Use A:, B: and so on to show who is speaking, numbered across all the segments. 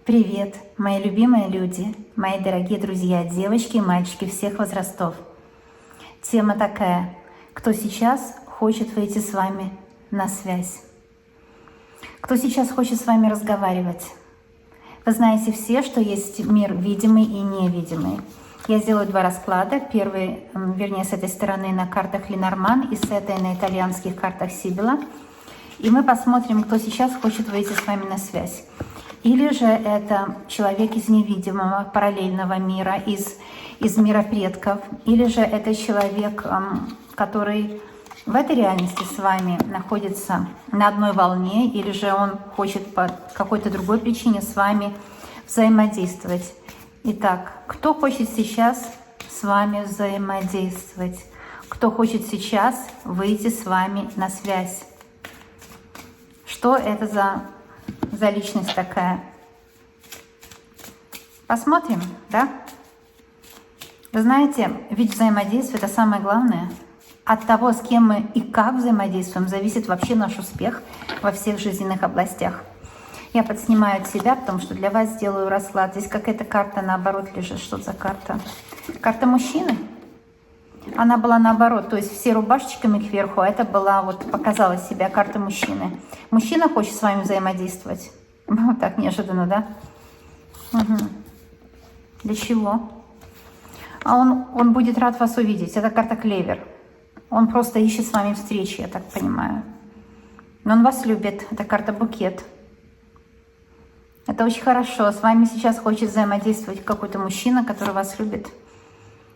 A: Привет, мои любимые люди, мои дорогие друзья, девочки и мальчики всех возрастов. Тема такая: кто сейчас хочет выйти с вами на связь? Кто сейчас хочет с вами разговаривать? Вы знаете все, что есть мир видимый и невидимый. Я сделаю два расклада. Первый, вернее, с этой стороны на картах Ленорман и с этой на итальянских картах Сибила. И мы посмотрим, кто сейчас хочет выйти с вами на связь. Или же это человек из невидимого, параллельного мира, из мира предков. Или же это человек, который в этой реальности с вами находится на одной волне, или же он хочет по какой-то другой причине с вами взаимодействовать. Итак, кто хочет сейчас с вами взаимодействовать? Кто хочет сейчас выйти с вами на связь? Что это за личность такая? Посмотрим, да? Вы знаете, ведь взаимодействие — это самое главное. От того, с кем мы и как взаимодействуем, зависит вообще наш успех во всех жизненных областях. Я подснимаю от себя, потому что для вас сделаю расклад. Здесь какая-то карта наоборот лежит. Что за карта? Карта мужчины. Она была наоборот, то есть все рубашечками кверху, а это была, вот показала себя карта мужчины. Мужчина хочет с вами взаимодействовать. Вот так неожиданно, да? Угу. Для чего? А он будет рад вас увидеть. Это карта клевер. Он просто ищет с вами встречи, я так понимаю. Но он вас любит. Это карта букет. Это очень хорошо. С вами сейчас хочет взаимодействовать какой-то мужчина, который вас любит.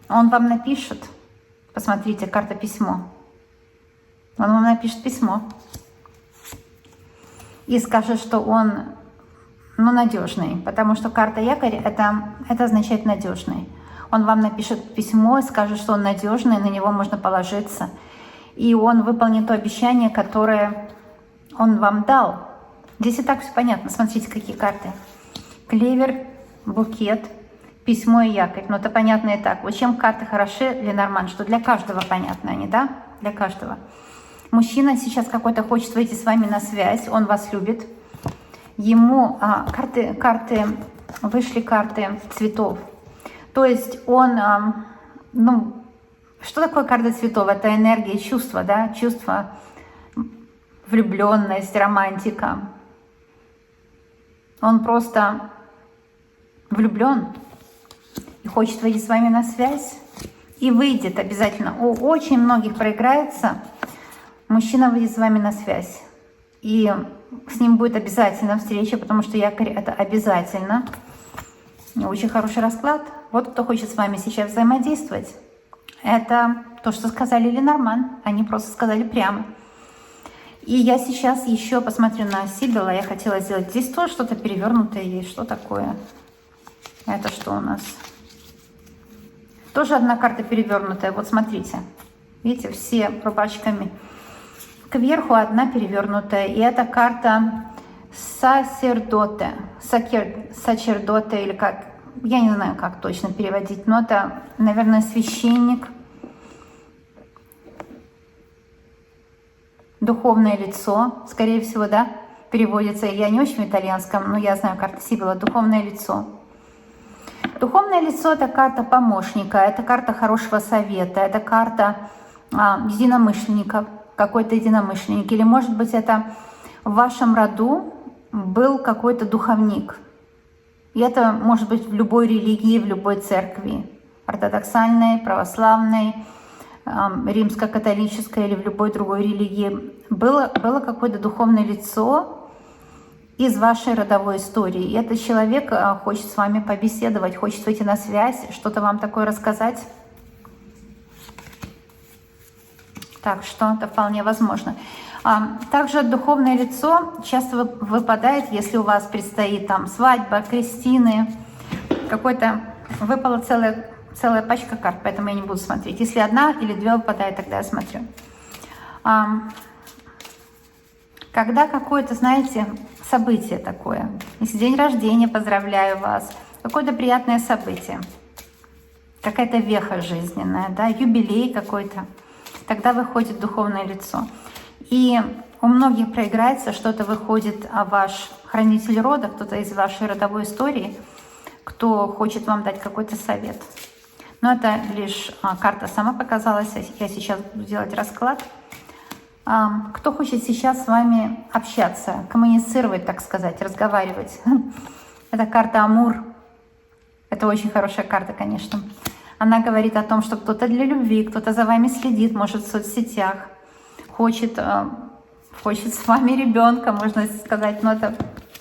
A: Он вам напишет. Посмотрите, карта письмо. Он вам напишет письмо. И скажет, что он, надежный. Потому что карта якорь, это означает надежный. Он вам напишет письмо и скажет, что он надежный, на него можно положиться. И он выполнит то обещание, которое он вам дал. Здесь и так все понятно. Смотрите, какие карты. Клевер, букет, письмо и якорь. Но это понятно и так. Вот чем карты хороши, Ленорман, что для каждого понятны они, да? Для каждого. Мужчина сейчас какой-то хочет выйти с вами на связь, он вас любит. Ему вышли карты цветов. То есть он, что такое карта цветов? Это энергия, чувства, да? Чувства, влюбленность, романтика. Он просто влюблен и хочет выйти с вами на связь. И выйдет обязательно. У очень многих проиграется. Мужчина выйдет с вами на связь. И с ним будет обязательно встреча, потому что якорь — это обязательно. Очень хороший расклад. Вот кто хочет с вами сейчас взаимодействовать. Это то, что сказали Ленорман. Они просто сказали прямо. И я сейчас еще посмотрю на Сибила. Я хотела сделать здесь тоже что-то перевернутое есть. Что такое? Это что у нас? Тоже одна карта перевернутая. Вот смотрите. Видите, все рубашками кверху, одна перевернутая. И это карта сасердоте. Сачердоте или как. Я не знаю, как точно переводить. Но это, наверное, священник. Духовное лицо, скорее всего, да, переводится. Я не очень в итальянском, но я знаю карту Сибила. Духовное лицо. Духовное лицо — это карта помощника, это карта хорошего совета, это карта единомышленников, какой-то единомышленник. Или, может быть, это в вашем роду был какой-то духовник. И это может быть в любой религии, в любой церкви. Ортодоксальной, православной, римско-католической или в любой другой религии. Было какое-то духовное лицо из вашей родовой истории. И этот человек хочет с вами побеседовать, хочет выйти на связь, что-то вам такое рассказать. Так что это вполне возможно. Также духовное лицо часто выпадает, если у вас предстоит там свадьба, крестины, какой-то выпала целая пачка карт, поэтому я не буду смотреть. Если одна или две выпадает, тогда я смотрю. Когда какое-то, знаете, событие такое, если день рождения, поздравляю вас, какое-то приятное событие, какая-то веха жизненная, да, юбилей какой-то, тогда выходит духовное лицо. И у многих проиграется, что-то выходит о ваш хранитель рода, кто-то из вашей родовой истории, кто хочет вам дать какой-то совет. Но это лишь карта сама показалась, я сейчас буду делать расклад. Кто хочет сейчас с вами общаться, коммуницировать, так сказать, разговаривать. Это карта Амур. Это очень хорошая карта, конечно. Она говорит о том, что кто-то для любви, кто-то за вами следит, может, в соцсетях, хочет с вами ребенка, можно сказать. Но это,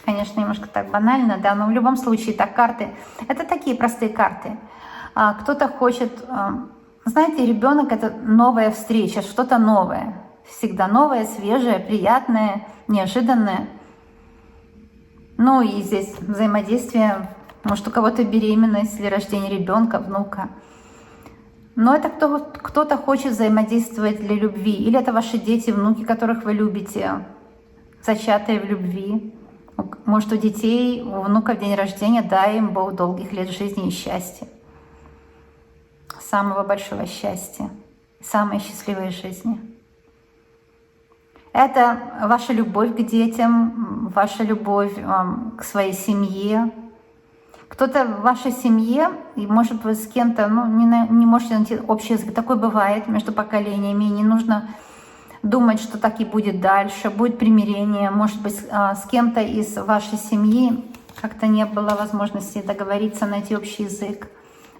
A: конечно, немножко так банально, да, но в любом случае, так, карты, это такие простые карты. Кто-то хочет, знаете, ребенок — это новая встреча, что-то новое. Всегда новое, свежее, приятное, неожиданное. Ну и здесь взаимодействие, может, у кого-то беременность или рождение ребенка, внука. Но это кто-то хочет взаимодействовать для любви. Или это ваши дети, внуки, которых вы любите, зачатые в любви. Может, у детей, у внуков день рождения, дай им Бог долгих лет жизни и счастья. Самого большого счастья, самой счастливой жизни. Это ваша любовь к детям, ваша любовь к своей семье. Кто-то в вашей семье, и может вы с кем-то не можете найти общий язык. Такое бывает между поколениями, и не нужно думать, что так и будет дальше. Будет примирение, может быть, с кем-то из вашей семьи как-то не было возможности договориться, найти общий язык.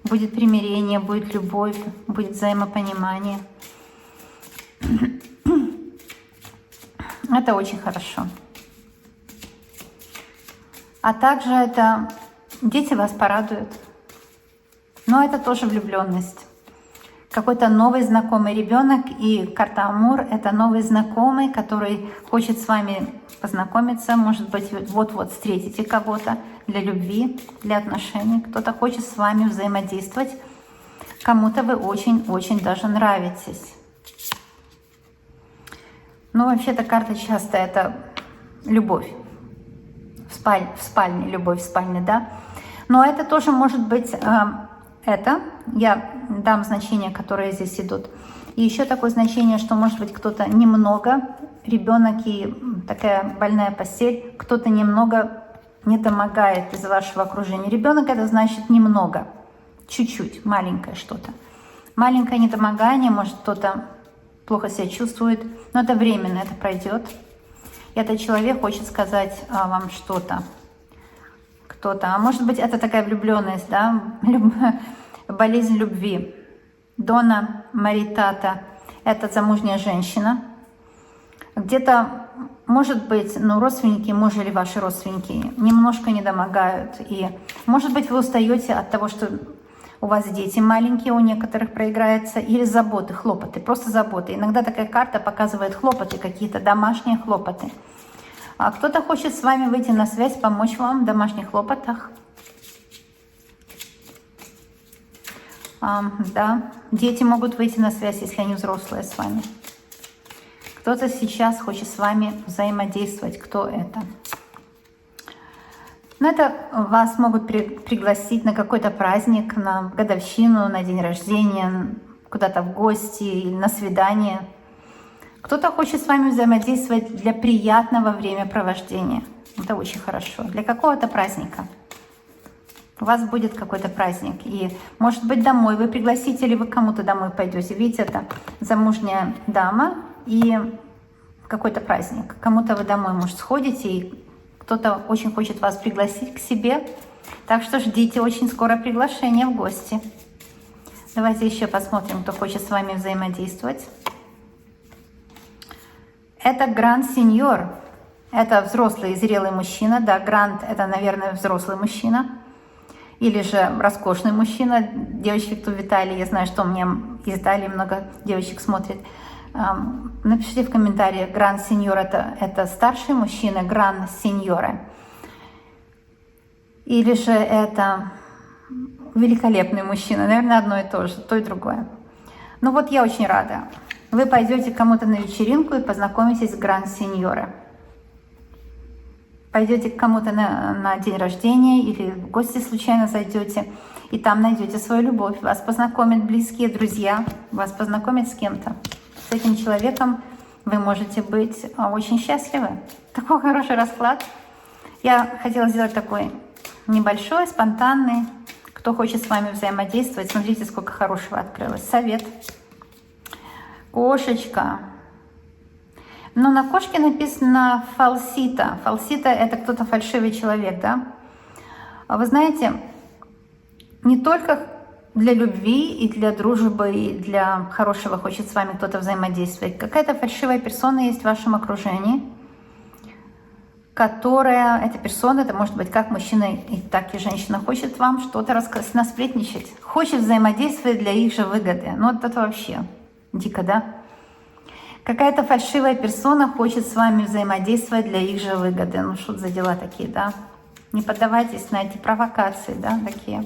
A: Будет примирение, будет любовь, будет взаимопонимание. Это очень хорошо. А также это дети вас порадуют. Но это тоже влюбленность. Какой-то новый знакомый ребенок, и карта Амур — это новый знакомый, который хочет с вами познакомиться, может быть, вот-вот встретите кого-то для любви, для отношений. Кто-то хочет с вами взаимодействовать, кому-то вы очень-очень даже нравитесь. Ну, вообще-то карта часто это любовь. В спальне, любовь в спальне, да. Но это тоже может быть, я дам значения, которые здесь идут. И еще такое значение, что может быть кто-то немного, ребенок и такая больная постель, кто-то немного недомогает из вашего окружения. Ребенок — это значит немного, чуть-чуть, маленькое что-то. Маленькое недомогание, может кто-то плохо себя чувствует, но это временно, это пройдет. И этот человек хочет сказать вам что-то. Кто-то, а может быть, это такая влюбленность, да, болезнь любви. Дона Маритата — это замужняя женщина. Где-то, может быть, родственники мужа или ваши родственники немножко недомогают. И, может быть, вы устаете от того, что у вас дети маленькие, у некоторых проиграется, или заботы, хлопоты, просто заботы. Иногда такая карта показывает хлопоты, какие-то домашние хлопоты. А кто-то хочет с вами выйти на связь, помочь вам в домашних хлопотах. Да, дети могут выйти на связь, если они взрослые с вами. Кто-то сейчас хочет с вами взаимодействовать. Кто это? Это вас могут пригласить на какой-то праздник, на годовщину, на день рождения, куда-то в гости или на свидание. Кто-то хочет с вами взаимодействовать для приятного времяпровождения. Это очень хорошо. Для какого-то праздника. У вас будет какой-то праздник. И, может быть, домой вы пригласите, или вы кому-то домой пойдете. Видите, это замужняя дама и какой-то праздник. Кому-то вы домой, может, сходите, и кто-то очень хочет вас пригласить к себе. Так что ждите очень скоро приглашение в гости. Давайте еще посмотрим, кто хочет с вами взаимодействовать. Это гранд-сеньор. Это взрослый и зрелый мужчина. Да, гранд — это, наверное, взрослый мужчина. Или же роскошный мужчина. Девочки, кто в Италии, я знаю, что у меня из Италии много девочек смотрит. Напишите в комментариях, гранд-сеньор — это старший мужчина, гранд-сеньора. Или же это великолепный мужчина. Наверное, одно и то же, то и другое. Ну вот я очень рада. Вы пойдете к кому-то на вечеринку и познакомитесь с гранд-сеньора. Пойдете к кому-то на день рождения или в гости случайно зайдете, и там найдете свою любовь. Вас познакомят близкие, друзья, вас познакомят с кем-то. С этим человеком вы можете быть очень счастливы. Такой хороший расклад. Я хотела сделать такой небольшой, спонтанный. Кто хочет с вами взаимодействовать, смотрите, сколько хорошего открылось. Совет. Кошечка. Но на кошке написано фалсита. Фалсита — это кто-то фальшивый человек, да? А вы знаете, не только для любви и для дружбы, и для хорошего хочет с вами кто-то взаимодействовать. Какая-то фальшивая персона есть в вашем окружении, которая, эта персона, это может быть как мужчина, и так и женщина, хочет вам что-то насплетничать, хочет взаимодействовать для их же выгоды. Ну вот это вообще дико, да? Какая-то фальшивая персона хочет с вами взаимодействовать для их же выгоды. Ну что за дела такие, да? Не поддавайтесь на эти провокации, да, такие.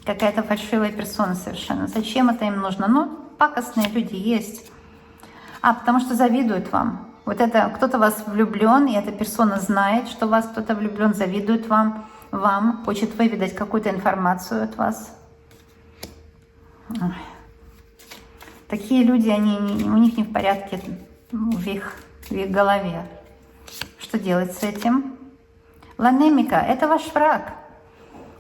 A: Какая-то фальшивая персона совершенно. Зачем это им нужно? Ну, пакостные люди есть. Потому что завидуют вам. Вот это, кто-то в вас влюблен, и эта персона знает, что в вас кто-то влюблен, завидует вам, хочет выведать какую-то информацию от вас. Ой. Такие люди, у них не в порядке в их голове. Что делать с этим? Ланемика — это ваш враг.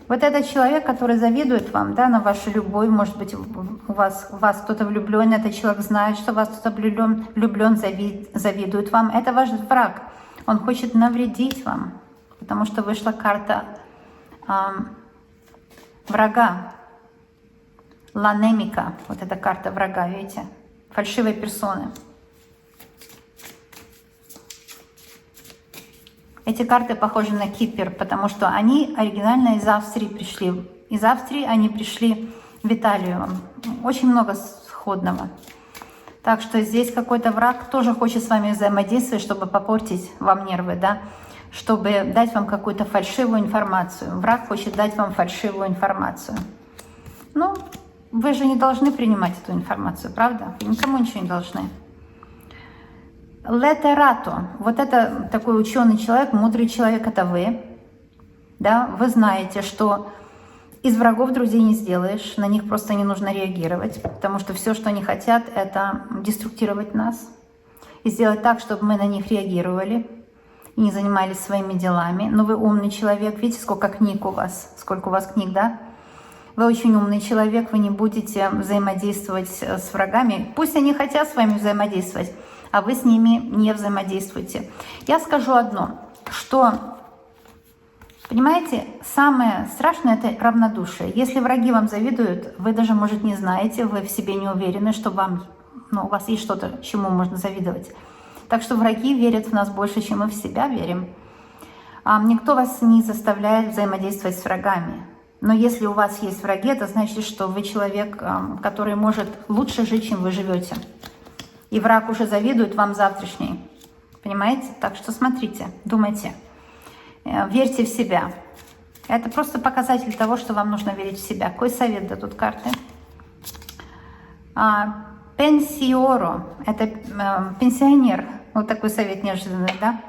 A: Вот этот человек, который завидует вам, да, на вашу любовь, может быть, у вас кто-то влюблен, этот человек знает, что у вас кто-то влюблен, завидует вам. Это ваш враг. Он хочет навредить вам, потому что вышла карта врага. Ланемика, вот эта карта врага, видите, фальшивой персоны. Эти карты похожи на Кипр, потому что они оригинально из Австрии пришли. Из Австрии они пришли в Италию. Очень много сходного. Так что здесь какой-то враг тоже хочет с вами взаимодействовать, чтобы попортить вам нервы, да? Чтобы дать вам какую-то фальшивую информацию. Враг хочет дать вам фальшивую информацию. Ну, вы же не должны принимать эту информацию, правда? Вы никому ничего не должны. Летерато. Вот это такой ученый человек, мудрый человек, это вы. Да? Вы знаете, что из врагов друзей не сделаешь, на них просто не нужно реагировать, потому что все, что они хотят, это деструктировать нас и сделать так, чтобы мы на них реагировали и не занимались своими делами. Но вы умный человек, видите, сколько книг у вас, сколько у вас книг, да? Вы очень умный человек, вы не будете взаимодействовать с врагами. Пусть они хотят с вами взаимодействовать, а вы с ними не взаимодействуете. Я скажу одно, что, понимаете, самое страшное — это равнодушие. Если враги вам завидуют, вы даже, может, не знаете, вы в себе не уверены, что у вас есть что-то, чему можно завидовать. Так что враги верят в нас больше, чем мы в себя верим. Никто вас не заставляет взаимодействовать с врагами. Но если у вас есть враги, это значит, что вы человек, который может лучше жить, чем вы живете. И враг уже завидует вам завтрашний. Понимаете? Так что смотрите, думайте, верьте в себя. Это просто показатель того, что вам нужно верить в себя. Какой совет дадут карты? Пенсиоро. Это пенсионер. Вот такой совет неожиданный, да?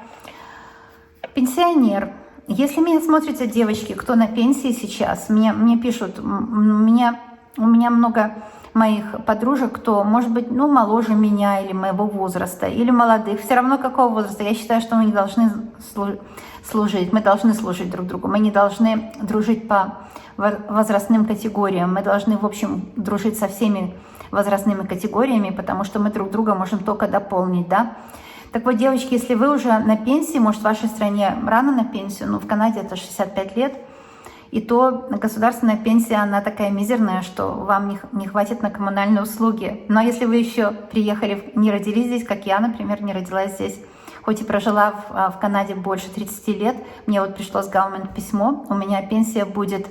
A: Пенсионер. Если меня смотрите, девочки, кто на пенсии сейчас, мне пишут, у меня много моих подружек, кто, может быть, моложе меня или моего возраста, или молодых, все равно какого возраста. Я считаю, что мы не должны служить, мы должны служить друг другу, мы не должны дружить по возрастным категориям, мы должны, в общем, дружить со всеми возрастными категориями, потому что мы друг друга можем только дополнить, да. Так вот, девочки, если вы уже на пенсии, может, в вашей стране рано на пенсию, но в Канаде это 65 лет, и то государственная пенсия, она такая мизерная, что вам не хватит на коммунальные услуги. Но если вы еще приехали, не родились здесь, как я, например, не родилась здесь, хоть и прожила в Канаде больше 30 лет, мне вот пришло с government письмо, у меня пенсия будет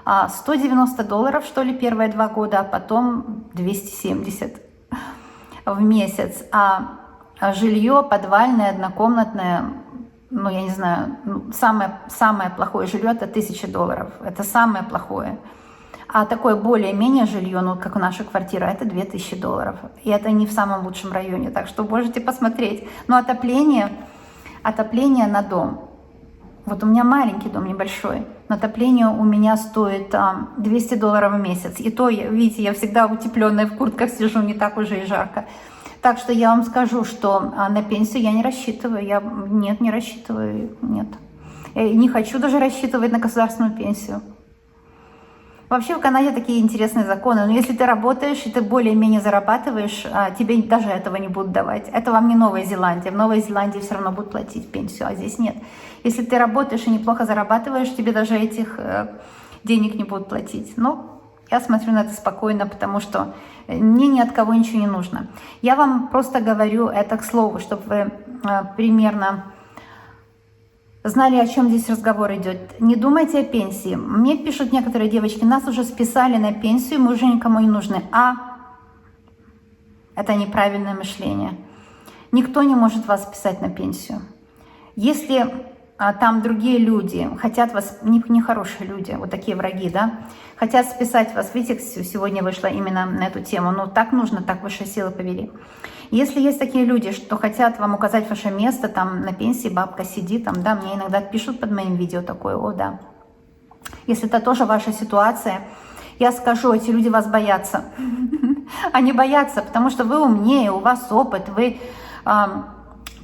A: $190, что ли, первые 2 года, а потом 270 в месяц. А жилье подвальное, однокомнатное, я не знаю, самое плохое жилье — это $1000. Это самое плохое. А такое более-менее жилье, как наша квартира, это $2000. И это не в самом лучшем районе, так что можете посмотреть. Но отопление на дом. Вот у меня маленький дом, небольшой, но отопление у меня стоит $200 в месяц. И то, видите, я всегда утепленная в куртках сижу, не так уже и жарко. Так что я вам скажу, что на пенсию я не рассчитываю. Нет, не рассчитываю, нет. Я не хочу даже рассчитывать на государственную пенсию. Вообще в Канаде такие интересные законы. Но если ты работаешь и ты более-менее зарабатываешь, тебе даже этого не будут давать. Это вам не Новая Зеландия. В Новой Зеландии все равно будут платить пенсию, а здесь нет. Если ты работаешь и неплохо зарабатываешь, тебе даже этих денег не будут платить. Но я смотрю на это спокойно, потому что мне ни от кого ничего не нужно. Я вам просто говорю это к слову, чтобы вы примерно знали, о чем здесь разговор идет. Не думайте о пенсии. Мне пишут некоторые девочки, нас уже списали на пенсию, мы уже никому не нужны. Это неправильное мышление. Никто не может вас списать на пенсию. Если там другие люди хотят вас, нехорошие люди, вот такие враги, да, хотят списать вас, видите, сегодня вышла именно на эту тему, но так нужно, так высшие силы повели. Если есть такие люди, что хотят вам указать ваше место, там на пенсии бабка сидит, там, да, мне иногда пишут под моим видео такое, о, да. Если это тоже ваша ситуация, я скажу, эти люди вас боятся. Они боятся, потому что вы умнее, у вас опыт, вы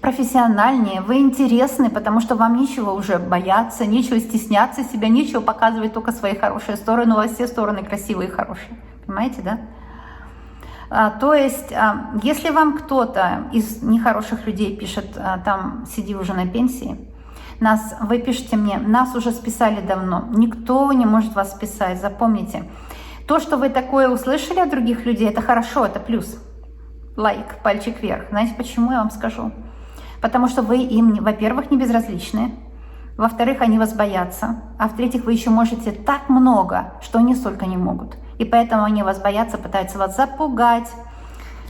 A: профессиональнее, вы интересны, потому что вам нечего уже бояться, нечего стесняться себя, нечего показывать только свои хорошие стороны, у вас все стороны красивые и хорошие. Понимаете, да? То есть, если вам кто-то из нехороших людей пишет, там, сиди уже на пенсии, вы пишете мне, нас уже списали давно, никто не может вас списать, запомните. То, что вы такое услышали от других людей, это хорошо, это плюс. Лайк, пальчик вверх. Знаете, почему я вам скажу? Потому что вы им, во-первых, не безразличны, во-вторых, они вас боятся, а в-третьих, вы еще можете так много, что они столько не могут. И поэтому они вас боятся, пытаются вас запугать.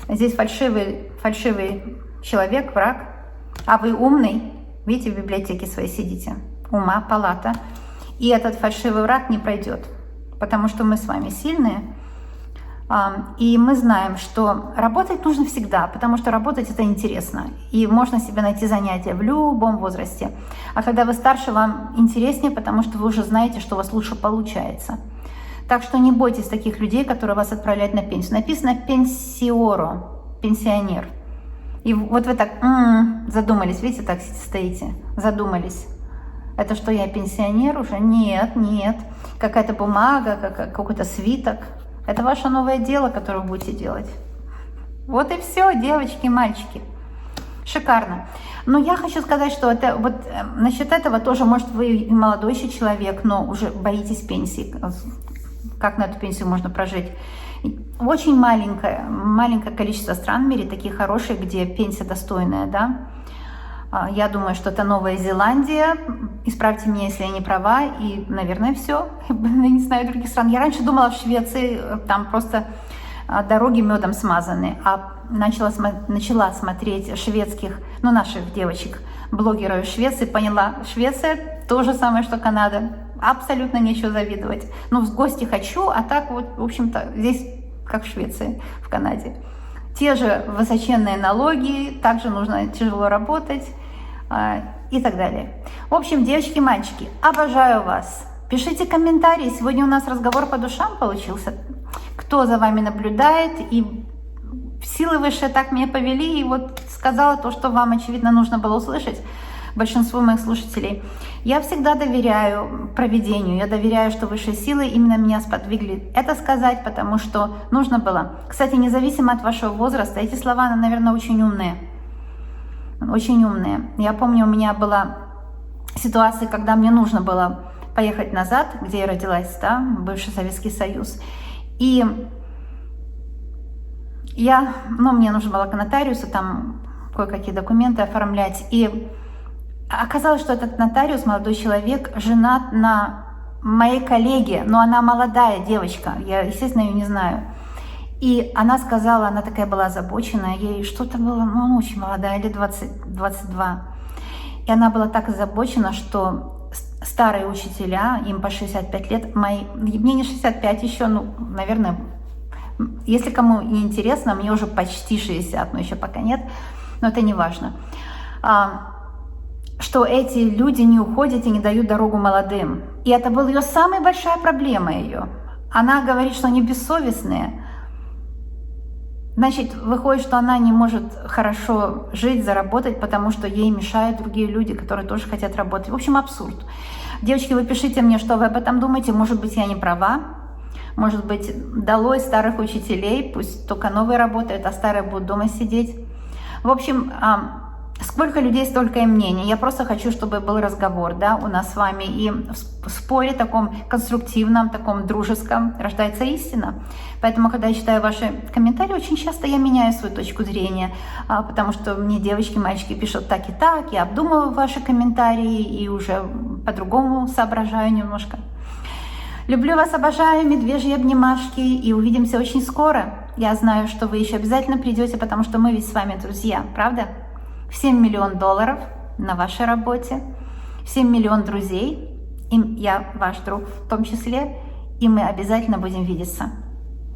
A: Здесь фальшивый человек, враг, а вы умный. Видите, в библиотеке своей сидите. Ума, палата. И этот фальшивый враг не пройдет, потому что мы с вами сильные. И мы знаем, что работать нужно всегда, потому что работать это интересно. И можно себе найти занятия в любом возрасте. А когда вы старше, вам интереснее, потому что вы уже знаете, что у вас лучше получается. Так что не бойтесь таких людей, которые вас отправляют на пенсию. Написано «пенсиоро», «пенсионер». И вот вы так задумались, видите, так стоите, задумались. Это что, я пенсионер уже? Нет, нет. Какая-то бумага, какой-то свиток. Это ваше новое дело, которое вы будете делать. Вот и все, девочки, мальчики. Шикарно. Но я хочу сказать, что это, вот насчет этого тоже, может, вы молодой еще человек, но уже боитесь пенсии. Как на эту пенсию можно прожить? Очень маленькое количество стран в мире, такие хорошие, где пенсия достойная, да. Я думаю, что это Новая Зеландия. Исправьте меня, если я не права. И, наверное, все. Я не знаю других стран. Я раньше думала, в Швеции там просто дороги медом смазаны. А начала смотреть шведских, ну, наших девочек, блогеров из Швеции. Поняла, Швеция то же самое, что Канада. Абсолютно нечего завидовать. Ну, в гости хочу, а так вот, в общем-то, здесь как в Швеции, в Канаде. Те же высоченные налоги, также нужно тяжело работать и так далее. В общем, девочки, мальчики, обожаю вас. Пишите комментарии. Сегодня у нас разговор по душам получился. Кто за вами наблюдает, и силы высшие так меня повели, и вот сказала то, что вам, очевидно, нужно было услышать, большинству моих слушателей. Я всегда доверяю провидению, я доверяю, что высшие силы именно меня сподвигли это сказать, потому что нужно было. Кстати, независимо от вашего возраста, эти слова, наверное, очень умные. Очень умные. Я помню, у меня была ситуация, когда мне нужно было поехать назад, где я родилась, да, бывший Советский Союз. И мне нужно было к нотариусу там кое-какие документы оформлять. И оказалось, что этот нотариус, молодой человек, женат на моей коллеге, но она молодая девочка, я, естественно, ее не знаю. И она сказала, она такая была озабоченная, ей что-то было, ну, она очень молодая, лет 20-22. И она была так озабочена, что старые учителя, им по 65 лет, мне не 65 еще, ну, наверное, если кому не интересно, мне уже почти 60, но еще пока нет, но это не важно. Что эти люди не уходят и не дают дорогу молодым. И это была ее самая большая проблема ее. Она говорит, что они бессовестные. Значит, выходит, что она не может хорошо жить, заработать, потому что ей мешают другие люди, которые тоже хотят работать. В общем, абсурд. Девочки, вы пишите мне, что вы об этом думаете. Может быть, я не права. Может быть, долой старых учителей, пусть только новые работают, а старые будут дома сидеть. В общем, сколько людей, столько и мнений. Я просто хочу, чтобы был разговор, да, у нас с вами. И в споре таком конструктивном, таком дружеском рождается истина. Поэтому, когда я читаю ваши комментарии, очень часто я меняю свою точку зрения, потому что мне девочки, мальчики пишут так и так, я обдумываю ваши комментарии и уже по-другому соображаю немножко. Люблю вас, обожаю, медвежьи обнимашки, и увидимся очень скоро. Я знаю, что вы еще обязательно придете, потому что мы ведь с вами друзья, правда? Всем $1 миллион на вашей работе, всем 1 миллион друзей, и я ваш друг в том числе, и мы обязательно будем видеться.